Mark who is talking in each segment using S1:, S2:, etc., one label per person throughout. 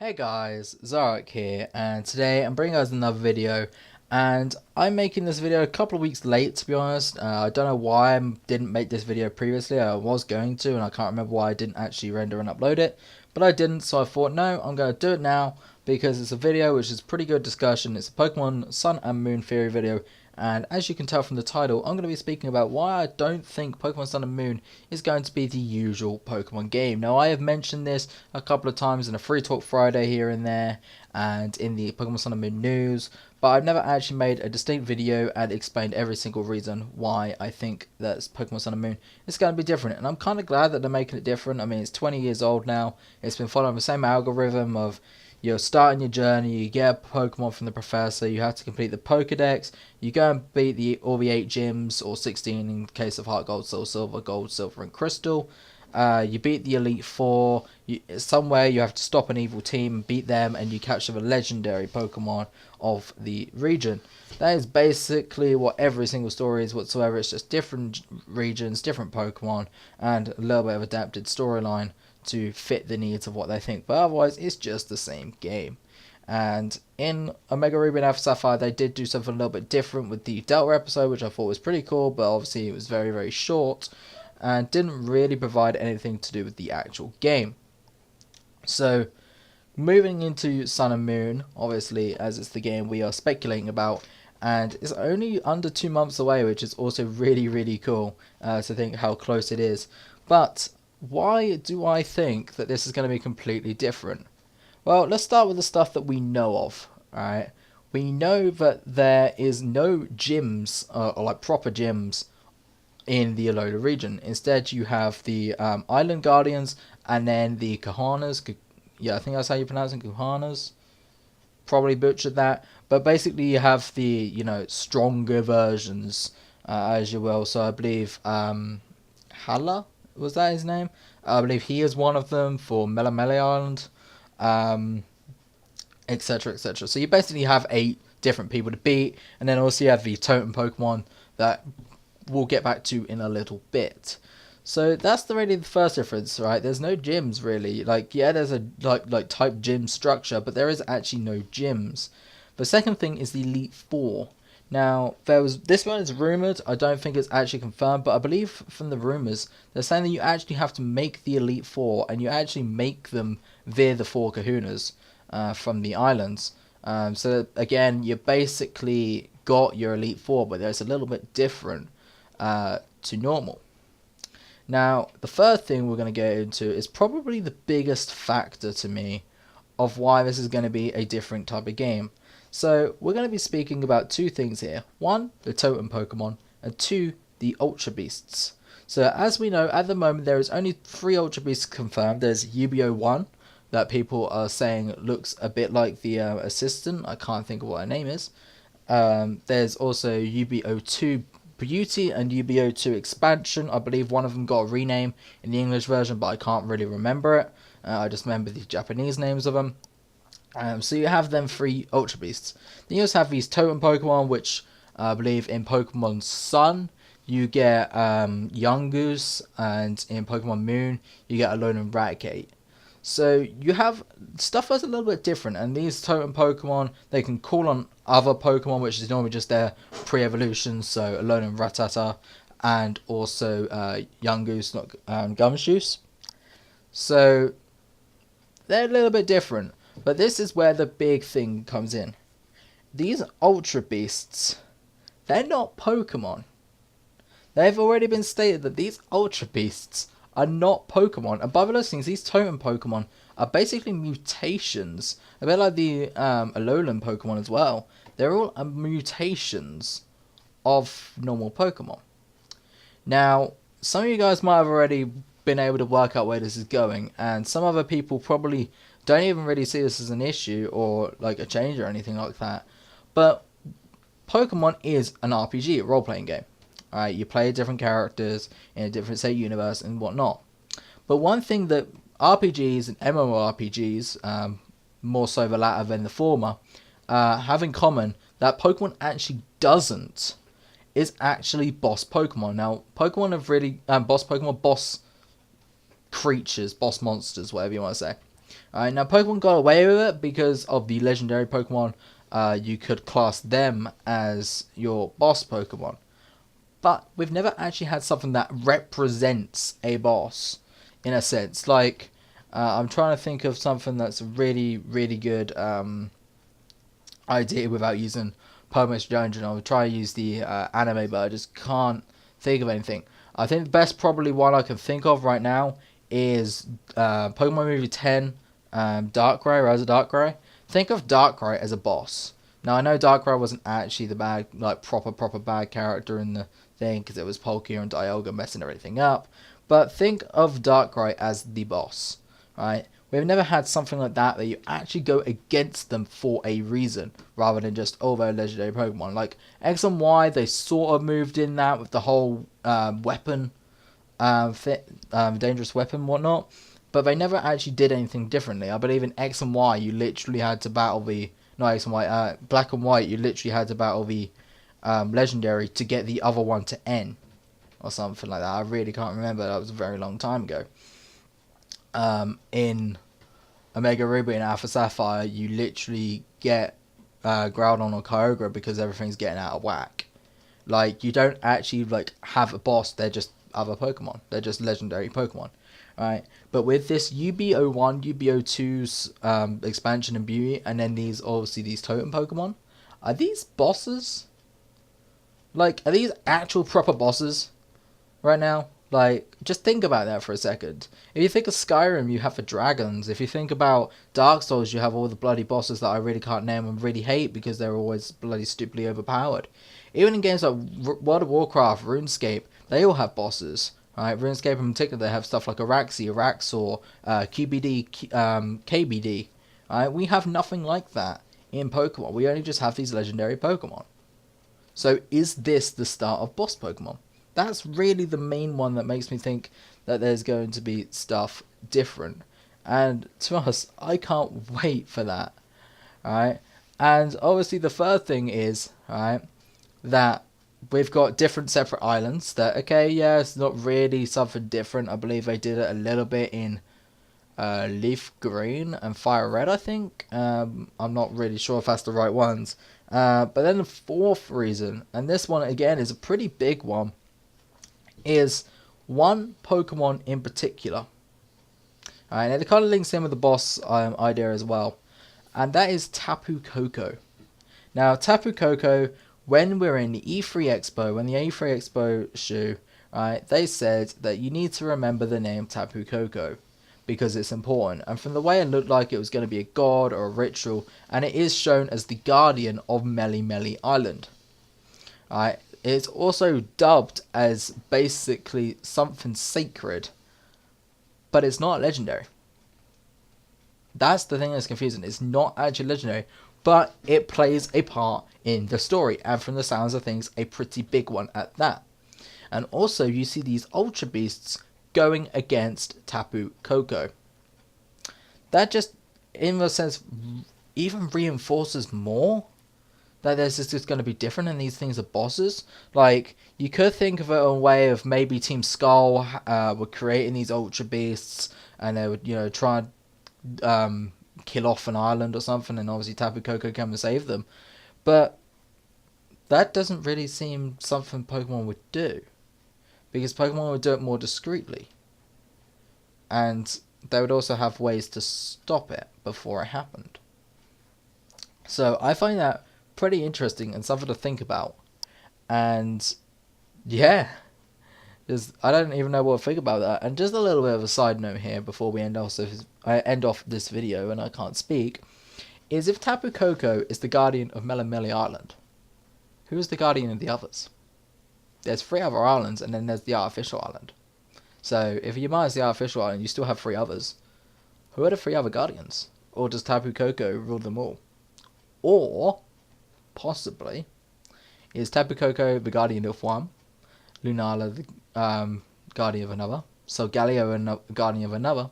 S1: Hey guys, Zoroarrkk here, and today I'm bringing you guys another video, and I'm making this video a couple of weeks late, to be honest. I don't know why I didn't make this video previously. I was going to, and I can't remember why I didn't actually render and upload it, but I didn't, so I thought, no, I'm going to do it now, because it's a video which is pretty good discussion. It's a Pokemon Sun and Moon Theory video, and as you can tell from the title, I'm going to be speaking about why I don't think Pokemon Sun and Moon is going to be the usual Pokemon game. Now, I have mentioned this a couple of times in a Free Talk Friday here and there, and in the Pokemon Sun and Moon news, but I've never actually made a distinct video and explained every single reason why I think that Pokemon Sun and Moon is going to be different. And I'm kind of glad that they're making it different. I mean, it's 20 years old now. It's been following the same algorithm of you're starting your journey, you get a Pokemon from the professor, you have to complete the Pokedex, you go and beat all the 8 gyms, or 16 in case of Heart Gold, Soul Silver, Gold, Silver, and Crystal. You beat the Elite Four, somewhere you have to stop an evil team, beat them, and you capture the legendary Pokemon of the region. That is basically what every single story is whatsoever. It's just different regions, different Pokemon, and a little bit of adapted storyline to fit the needs of what they think, but otherwise it's just the same game. And in Omega Ruby and Alpha Sapphire, they did do something a little bit different with the Delta episode, which I thought was pretty cool, but obviously it was very, very short and didn't really provide anything to do with the actual game. So, moving into Sun and Moon, obviously, as it's the game we are speculating about, and it's only under 2 months away, which is also really, really cool to think how close it is. But why do I think that this is going to be completely different? Well, let's start with the stuff that we know of, right? We know that there is no gyms, or like proper gyms, in the Alola region. Instead, you have the Island Guardians, and then the Kahanas. Yeah, I think that's how you pronounce it, Kahanas. Probably butchered that. But basically, you have the, stronger versions, as you will. So I believe Hala, was that his name? I believe he is one of them for Melamele Island, etc, etc. So you basically have 8 different people to beat, and then also you have the totem Pokemon that we'll get back to in a little bit. So that's really the first difference, right? There's no gyms really. Like, yeah, there's a like type gym structure, but there is actually no gyms. The second thing is the Elite Four. Now, this one is rumoured. I don't think it's actually confirmed, but I believe from the rumours, they're saying that you actually have to make the Elite Four, and you actually make them via the 4 Kahunas from the islands. So, again, you basically got your Elite Four, but it's a little bit different to normal. Now, the third thing we're going to get into is probably the biggest factor to me of why this is going to be a different type of game. So, we're going to be speaking about 2 things here. 1, the totem Pokemon, and 2, the Ultra Beasts. So, as we know, at the moment, there is only 3 Ultra Beasts confirmed. There's Yu-Gi-Oh! 1, that people are saying looks a bit like the assistant. I can't think of what her name is. There's also Yu-Gi-Oh! 2 Beauty and Yu-Gi-Oh! 2 Expansion. I believe one of them got a rename in the English version, but I can't really remember it. I just remember the Japanese names of them. So you have them 3 Ultra Beasts. Then you also have these Totem Pokemon, which I believe in Pokemon Sun you get Yungoos, and in Pokemon Moon you get Zoroarrkk. So you have stuff that's a little bit different, and these Totem Pokemon, they can call on other Pokemon, which is normally just their pre-evolution, so Alolan Rattata, and also Yungoos, not Gumshoos. So they're a little bit different. But this is where the big thing comes in. These Ultra Beasts, they're not Pokemon. They've already been stated that these Ultra Beasts are not Pokemon. And by those things, these Totem Pokemon are basically mutations. A bit like the Alolan Pokemon as well. They're all mutations of normal Pokemon. Now, some of you guys might have already been able to work out where this is going. And some other people probably don't even really see this as an issue or like a change or anything like that. But Pokemon is an RPG, a role-playing game. Alright, you play different characters in a different, say, universe and whatnot. But one thing that RPGs and MMORPGs, more so the latter than the former, have in common that Pokemon actually doesn't, is actually boss Pokemon. Now, Pokemon have really, boss creatures, boss monsters, whatever you want to say. Alright, now Pokemon got away with it because of the legendary Pokemon. You could class them as your boss Pokemon. But we've never actually had something that represents a boss, in a sense. Like, I'm trying to think of something that's a really, really good idea without using Pokemon's Dungeon. I'll try to use the anime, but I just can't think of anything. I think the best probably one I can think of right now is Pokemon Movie 10, Darkrai, Rise of Darkrai. Think of Darkrai as a boss. Now, I know Darkrai wasn't actually the bad, like, proper bad character in the thing, because it was Palkia and Dialga messing everything up. But think of Darkrai as the boss, right? We've never had something like that you actually go against them for a reason, rather than just, oh, they're legendary Pokemon. Like, X and Y, they sort of moved in that with the whole weapon, dangerous weapon and whatnot. But they never actually did anything differently. I believe in X and Y, you literally had to battle the... Not X and Y, Black and White, you literally had to battle the legendary to get the other one to N. Or something like that. I really can't remember. That was a very long time ago. In Omega Ruby and Alpha Sapphire, you literally get Groudon or Kyogre because everything's getting out of whack. Like, you don't actually like have a boss. They're just other Pokemon. They're just legendary Pokemon. Right, but with this UB01, UB02's expansion and beauty, and then these totem Pokemon, are these bosses? Like, are these actual proper bosses right now? Like, just think about that for a second. If you think of Skyrim, you have the dragons. If you think about Dark Souls, you have all the bloody bosses that I really can't name and really hate because they're always bloody stupidly overpowered. Even in games like World of Warcraft, RuneScape, they all have bosses. Right, RuneScape in particular, they have stuff like Araxi, Araxor, QBD, KBD. Right, we have nothing like that in Pokemon. We only just have these legendary Pokemon. So is this the start of boss Pokemon? That's really the main one that makes me think that there's going to be stuff different. And to us, I can't wait for that. Alright, and obviously the third thing is, right, that we've got different separate islands that, okay, yeah, it's not really something different. I believe they did it a little bit in Leaf Green and Fire Red, I think. I'm not really sure if that's the right ones. But then the fourth reason, and this one again is a pretty big one, is one Pokemon in particular. Alright, and it kind of links in with the boss idea as well. And that is Tapu Koko. Now, Tapu Koko, when we're in the E3 Expo, when the E3 Expo show, right, they said that you need to remember the name Tapu Koko because it's important. And from the way it looked like it was going to be a god or a ritual, and it is shown as the guardian of Meli Meli Island. Right, it's also dubbed as basically something sacred, but it's not legendary. That's the thing that's confusing. It's not actually legendary, but it plays a part in the story, and from the sounds of things, a pretty big one at that. And also, you see these Ultra Beasts going against Tapu Koko. That just, in a sense, even reinforces more that there's just going to be different, and these things are bosses. Like, you could think of it a way of maybe Team Skull were creating these Ultra Beasts, and they would, you know, try and kill off an island or something, and obviously Tapu Koko come and save them. But that doesn't really seem something Pokemon would do, because Pokemon would do it more discreetly, and they would also have ways to stop it before it happened. So I find that pretty interesting and something to think about. And yeah, I don't even know what to think about that. And just a little bit of a side note here before we end off this video and I can't speak, is if Tapu Koko is the guardian of Meli Meli Island, who is the guardian of the others? There's 3 other islands, and then there's the artificial island. So if you minus the artificial island, you still have 3 others. Who are the 3 other guardians? Or does Tapu Koko rule them all? Or, possibly, is Tapu Koko the guardian of one, Lunala the guardian of another, Solgaleo the guardian of another,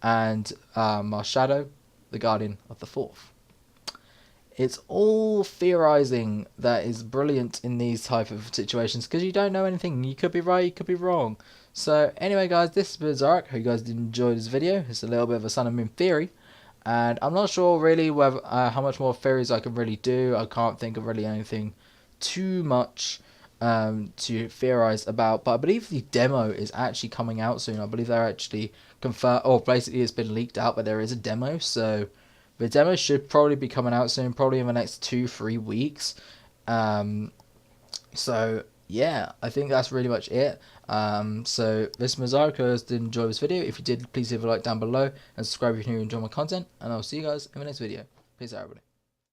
S1: and Marshadow the guardian of the 4th. It's all theorizing that is brilliant in these type of situations, because you don't know anything. You could be right, you could be wrong. So anyway guys, this has been Zoroarrkk. Hope you guys did enjoy this video. It's a little bit of a Sun and Moon theory. And I'm not sure really whether how much more theories I can really do. I can't think of really anything too much to theorize about. But I believe the demo is actually coming out soon. I believe they're actually confirmed, or basically it's been leaked out, but there is a demo. So the demo should probably be coming out soon, probably in the next 2-3 weeks. So yeah, I think that's really much it. So this is Zoroarrkk. Did enjoy this video. If you did, please leave a like down below and subscribe if you're new and enjoy my content. And I'll see you guys in the next video. Peace out, everybody.